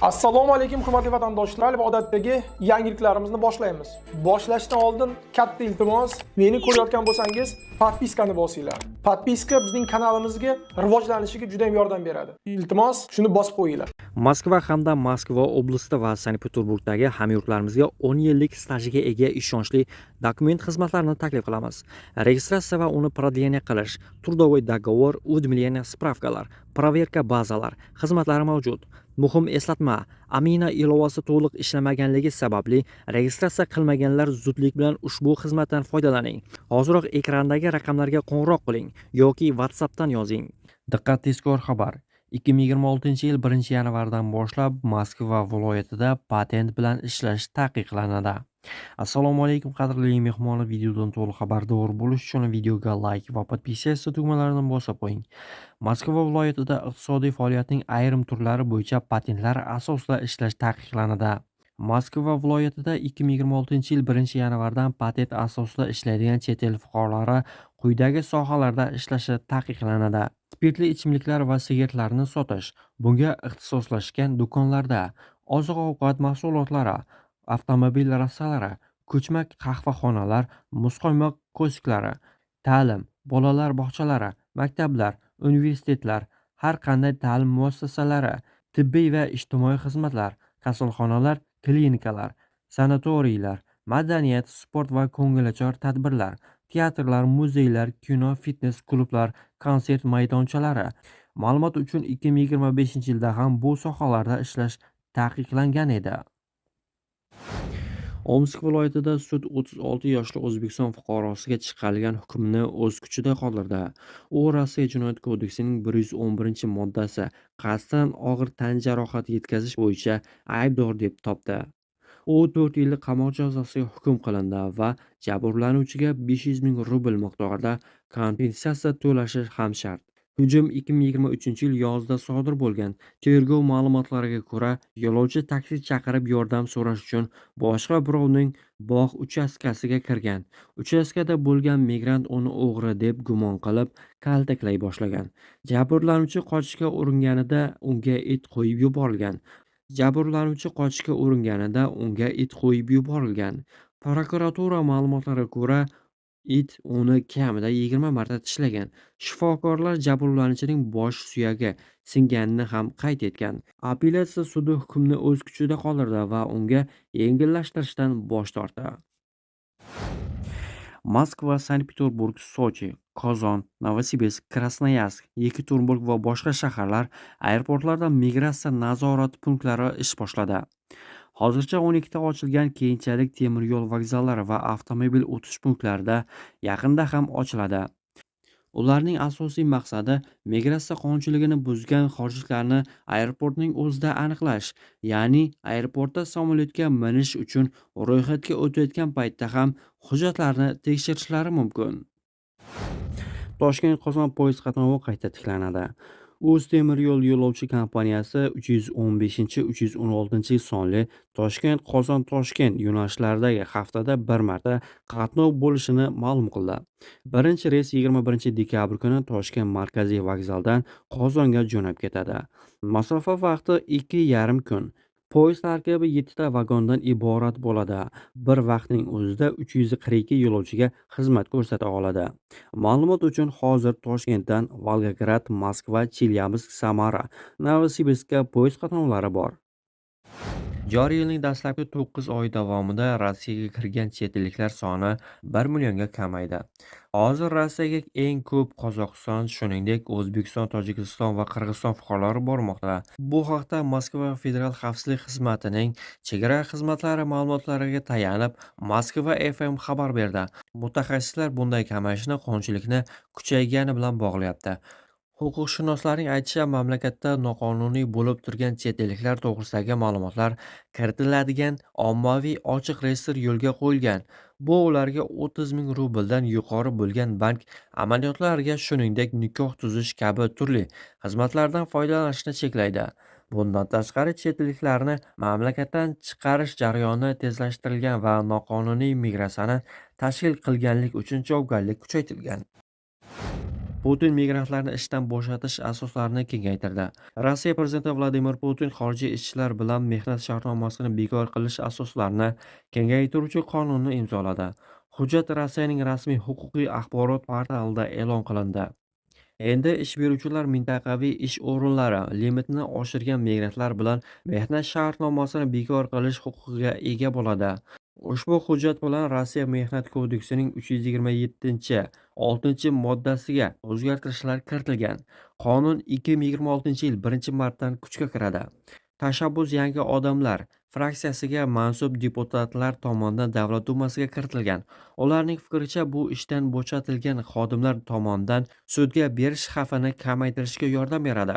Assalomu alaykum hurmatli vatandoshlar va odatdagi yangiliklarimizni boshlaymiz. Boshlashdan oldin katta iltimos, meni ko'rayotgan bo'lsangiz, podpiskani bosinglar. Podpiska bizning kanalimizga rivojlanishiga juda ham yordam beradi. Iltimos, shuni bosib qo'yinglar. Moskva hamda Moskva oblasti va Sankt-Peterburgdagi hamyurtlarimizga 10 yillik stajiga ega ishonchli dokument xizmatlarini taklif qilamiz. Registratsiya va uni продление qilish, трудовой договор, уведомление, spravkalar, проверка bazalar xizmatlari mavjud. Muhim eslatma, Amina ilovasi to'liq ishlamaganligi sababli registratsiya qilmaganlar zudlik bilan ushbu xizmatdan foydalaning. Hoziroq ekrandagi raqamlarga qo'ng'iroq qiling yoki WhatsAppdan yozing. Diqqat, tezkor xabar. 2026-yil 1-yanvardan boshlab Moskva viloyatida patent bilan ishlash taqiqlanadi. Assalomu alaykum qadrli mehmonlar, videodan to'liq xabardor bo'lish uchun videoga like va podpisatsiya tugmalarini bosib qo'ying. Moskva viloyatida iqtisodiy faoliyatning ayrim turlari bo'yicha patentlar asosida ishlash taqiqlanadi. Moskva viloyatida 2026-yil 1-yanvardan patent asosida ishlaydigan chet el fuqarolari quyidagi sohalarda ishlashi taqiqlanadi. Spirtli ichimliklar va sigaretlarni sotish, bunga ixtisoslashgan do'konlarda, oziq-ovqat mahsulotlari, avtomobil rassalari, ko'chma qahvaxonalar, muzqaymoq kiosklari, ta'lim, bolalar bog'chalari, maktablar, universitetlar, har qanday ta'lim muassasalari, tibbiy va ijtimoiy xizmatlar, kasalxonalar, klinikalar, sanatoriylar, madaniyat, sport va ko'ngilochar tadbirlar, teatrlar, muzeylar, kino, fitnes klublar, konsert maydonchalari. Ma'lumot uchun 2025-yilda ham bu sohalarda ishlash taqiqlangan edi. Omsk viloyatida sud 36 yoshli O'zbekiston fuqarosiga chiqarilgan hukmni o'z kuchida qoldirdi. U Rossiya Jinoyat kodeksining 111-moddasi qasddan og'ir tan jarohati yetkazish bo'yicha aybdor deb topdi. U 4 yillik qamoq jazosiga hukm qilindi va jabrlanuvchiga 500 ming rubl miqdorida kompensatsiya to'lashi ham shart. Hujum 2023-yil yozda sodir bo'lgan. Tergov ma'lumotlariga ko'ra, yo'lovchi taksi chaqirib yordam so'rash uchun boshqa birovning bog' uchastkasiga kirgan. Uchastkada bo'lgan migrant uni o'g'ri deb gumon qilib, kaltaklay boshlagan. Jabrlanuvchi qochishga uringanida unga it qo'yib yuborilgan. Prokuratura ma'lumotlariga ko'ra, it uni kamida 20 marta tishlagan. Shifokorlar jabrlanuvchining bosh suyagi singanini ham qayd etgan. Apellyatsiya sudi hukmni o'z kuchida qoldirdi va unga yengillashtirishdan bosh tortdi. Moskva, Sankt-Peterburg, Sochi, Qozon, Novosibirsk, Krasnoyarsk, Yekaterinburg va boshqa shaharlar aeroportlarda migratsiya nazorati punktlari ish boshladi. Hozircha 12 ta ochilgan, keyinchalik temir yo'l vokzallari va avtomobil o'tish punktlarida yaqinda ham ochiladi. Ularning asosiy maqsadi migratsiya qonunchiligini buzgan xorijliklarni aeroportning o'zida aniqlash, ya'ni aeroportda samolyotga minish uchun ro'yxatga o'tayotgan paytda ham hujjatlarni tekshirishlari mumkin. Toshkent-Qozon poyezd qatnovi qayta tiklanadi. O'ztemir yo'l yo'lovchi kompaniyasi 315-316 sonli Toshkent-Qozon-Toshkent yo'nalishlaridagi haftada bir marta qatnov bo'lishini ma'lum qildi. Birinchi reys 21 dekabr kuni Toshkent markaziy vokzaldan Qozonga jo'nab ketadi. Masofa vaqti 2,5 kun. Poyezd tarkibi 7 ta vagondan iborat bo'ladi. Bir vaqtning o'zida 342 yo'lovchiga xizmat ko'rsata oladi. Ma'lumot uchun hozir Toshkentdan Volgograd, Moskva, Chelyabinsk, Samara, Novosibirskka poyezd qatnovlari bor. Joriy yilning dastlabki 9 oy davomida Rossiyaga kirgan chet elliklar soni 1 millionga kamaydi. Hozir Rossiyaga eng ko'p Qozog'iston, shuningdek O'zbekiston, Tojikiston va Qirg'iziston fuqarolari bormoqda. Bu haqda Moskva Federal xavfsizlik xizmatining chegara xizmatlari ma'lumotlariga tayanib, Moskva FM xabar berdi. Mutaxassislar bunday kamayishni qonunchilikni kuchaygani bilan bog'layapti. Huquqshunoslarning aytishicha, mamlakatda noqonuniy bo'lib turgan chet elliklar to'g'risidagi ma'lumotlar kiritiladigan ommaviy ochiq reyestr yo'lga qo'yilgan. Bu ularga 30 ming rubldan yuqori bo'lgan bank amaliyotlariga, shuningdek nikoh tuzish kabi turli xizmatlardan foydalanishni cheklaydi. Bundan tashqari, chet elliklarni mamlakatdan chiqarish jarayoni tezlashtirilgan va noqonuniy migratsiyani tashkil qilganlik uchun javobgarlik kuchaytirilgan. Putin migrantlarni ishdan bo'shatish asoslarini kengaytirdi. Rossiya prezidenti Vladimir Putin xorijiy ishchilar bilan mehnat shartnomasini bekor qilish asoslarini kengaytiruvchi qonunni imzoladi. Hujjat Rossiyaning rasmiy huquqiy axborot portalida e'lon qilindi. Endi ish beruvchilar mintaqaviy ish o'rinlari limitini oshirgan migrantlar bilan mehnat shartnomasini bekor qilish huquqiga ega bo'ladi. Ushbu hujjat bilan Rossiya Mehnat kodeksining 327-6 moddasiga o'zgartirishlar kiritilgan. Qonun 2026-yil 1-martdan kuchga kiradi. Tashabbus yangi odamlar fraksiyasiga mansub deputatlar tomonidan Davlat dumasiga kiritilgan. Ularning fikricha, bu ishdan bo'shatilgan xodimlar tomonidan sudga berish xavfini kamaytirishga yordam beradi.